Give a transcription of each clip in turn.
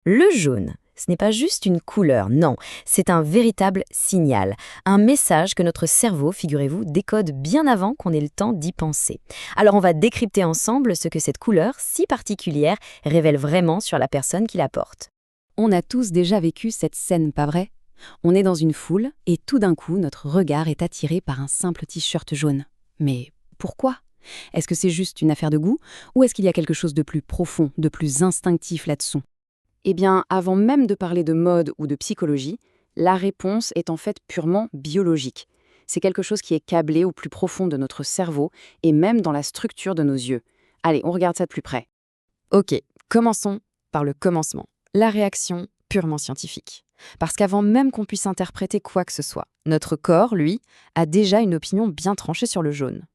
Le jaune, ce n'est pas juste une couleur, non, c'est un véritable signal, un message que notre cerveau, figurez-vous, décode bien avant qu'on ait le temps d'y penser. Alors on va décrypter ensemble ce que cette couleur si particulière révèle vraiment sur la personne qui la porte. On a tous déjà vécu cette scène, pas vrai? On est dans une foule et tout d'un coup, notre regard est attiré par un simple t-shirt jaune. Mais pourquoi? Est-ce que c'est juste une affaire de goût ou est-ce qu'il y a quelque chose de plus profond, de plus instinctif là-dessous? Eh bien, avant même de parler de mode ou de psychologie, la réponse est en fait purement biologique. C'est quelque chose qui est câblé au plus profond de notre cerveau et même dans la structure de nos yeux. Allez, on regarde ça de plus près. Ok, commençons par le commencement. La réaction purement scientifique. Parce qu'avant même qu'on puisse interpréter quoi que ce soit, notre corps, lui, a déjà une opinion bien tranchée sur le jaune.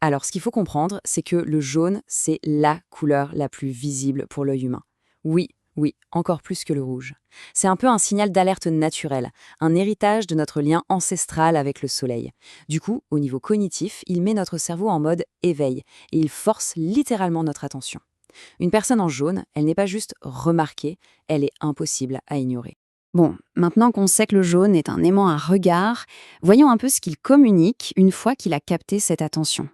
Alors, ce qu'il faut comprendre, c'est que le jaune, c'est la couleur la plus visible pour l'œil humain. Oui, oui, encore plus que le rouge. C'est un peu un signal d'alerte naturel, un héritage de notre lien ancestral avec le soleil. Du coup, au niveau cognitif, il met notre cerveau en mode éveil et il force littéralement notre attention. Une personne en jaune, elle n'est pas juste remarquée, elle est impossible à ignorer. Bon, maintenant qu'on sait que le jaune est un aimant à regard, voyons un peu ce qu'il communique une fois qu'il a capté cette attention.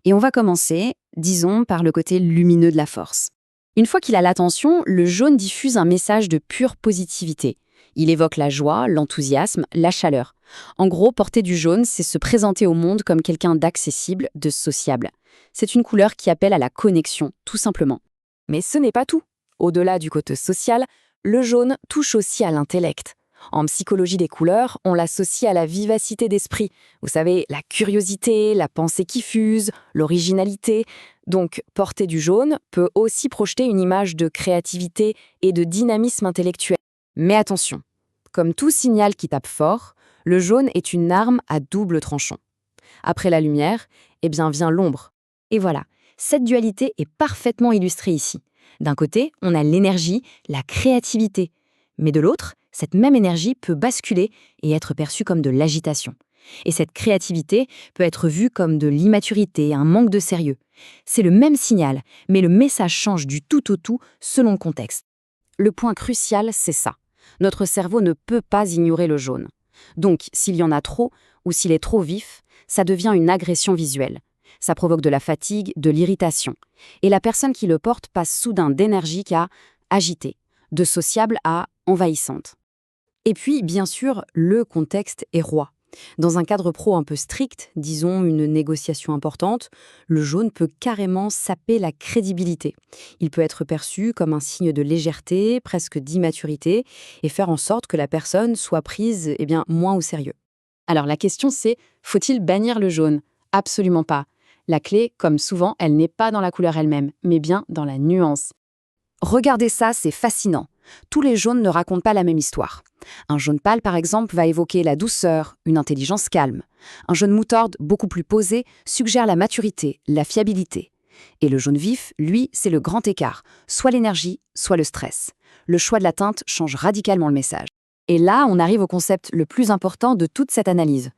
Et on va commencer, disons, par le côté lumineux de la force. Une fois qu'il a l'attention, le jaune diffuse un message de pure positivité. Il évoque la joie, l'enthousiasme, la chaleur. En gros, porter du jaune, c'est se présenter au monde comme quelqu'un d'accessible, de sociable. C'est une couleur qui appelle à la connexion, tout simplement. Mais ce n'est pas tout. Au-delà du côté social, le jaune touche aussi à l'intellect. En psychologie des couleurs, on l'associe à la vivacité d'esprit. Vous savez, la curiosité, la pensée qui fuse, l'originalité. Donc, porter du jaune peut aussi projeter une image de créativité et de dynamisme intellectuel. Mais attention, comme tout signal qui tape fort, le jaune est une arme à double tranchant. Après la lumière, eh bien vient l'ombre. Et voilà, cette dualité est parfaitement illustrée ici. D'un côté, on a l'énergie, la créativité. Mais de l'autre, cette même énergie peut basculer et être perçue comme de l'agitation. Et cette créativité peut être vue comme de l'immaturité, un manque de sérieux. C'est le même signal, mais le message change du tout au tout selon le contexte. Le point crucial, c'est ça. Notre cerveau ne peut pas ignorer le jaune. Donc, s'il y en a trop, ou s'il est trop vif, ça devient une agression visuelle. Ça provoque de la fatigue, de l'irritation. Et la personne qui le porte passe soudain d'énergique à agitée, de sociable à envahissante. Et puis, bien sûr, le contexte est roi. Dans un cadre pro un peu strict, disons une négociation importante, le jaune peut carrément saper la crédibilité. Il peut être perçu comme un signe de légèreté, presque d'immaturité, et faire en sorte que la personne soit prise moins au sérieux. Alors la question c'est, faut-il bannir le jaune? Absolument pas. La clé, comme souvent, elle n'est pas dans la couleur elle-même, mais bien dans la nuance. Regardez ça, c'est fascinant. Tous les jaunes ne racontent pas la même histoire. Un jaune pâle, par exemple, va évoquer la douceur, une intelligence calme. Un jaune moutarde, beaucoup plus posé, suggère la maturité, la fiabilité. Et le jaune vif, lui, c'est le grand écart, soit l'énergie, soit le stress. Le choix de la teinte change radicalement le message. Et là, on arrive au concept le plus important de toute cette analyse.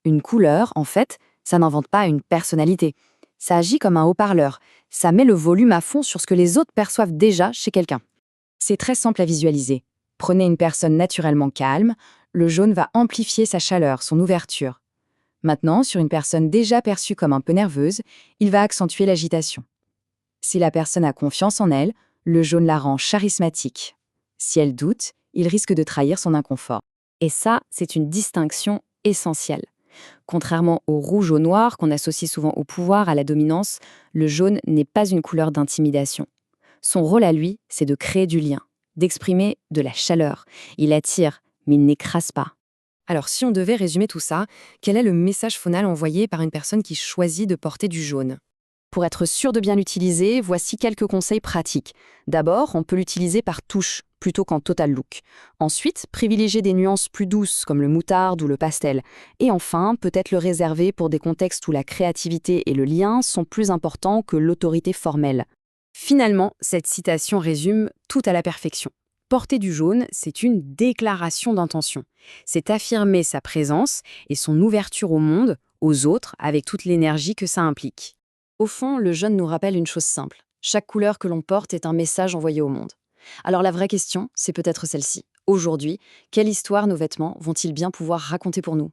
Une couleur, en fait, ça n'invente pas une personnalité. Ça agit comme un haut-parleur. Ça met le volume à fond sur ce que les autres perçoivent déjà chez quelqu'un. C'est très simple à visualiser. Prenez une personne naturellement calme, le jaune va amplifier sa chaleur, son ouverture. Maintenant, sur une personne déjà perçue comme un peu nerveuse, il va accentuer l'agitation. Si la personne a confiance en elle, le jaune la rend charismatique. Si elle doute, il risque de trahir son inconfort. Et ça, c'est une distinction essentielle. Contrairement au rouge ou au noir qu'on associe souvent au pouvoir, à la dominance, le jaune n'est pas une couleur d'intimidation. Son rôle à lui, c'est de créer du lien, d'exprimer de la chaleur. Il attire, mais il n'écrase pas. Alors si on devait résumer tout ça, quel est le message final envoyé par une personne qui choisit de porter du jaune? Pour être sûr de bien l'utiliser, voici quelques conseils pratiques. D'abord, on peut l'utiliser par touche, plutôt qu'en total look. Ensuite, privilégier des nuances plus douces, comme le moutarde ou le pastel. Et enfin, peut-être le réserver pour des contextes où la créativité et le lien sont plus importants que l'autorité formelle. Finalement, cette citation résume tout à la perfection. Porter du jaune, c'est une déclaration d'intention. C'est affirmer sa présence et son ouverture au monde, aux autres, avec toute l'énergie que ça implique. Au fond, le jaune nous rappelle une chose simple. Chaque couleur que l'on porte est un message envoyé au monde. Alors la vraie question, c'est peut-être celle-ci. Aujourd'hui, quelle histoire nos vêtements vont-ils bien pouvoir raconter pour nous?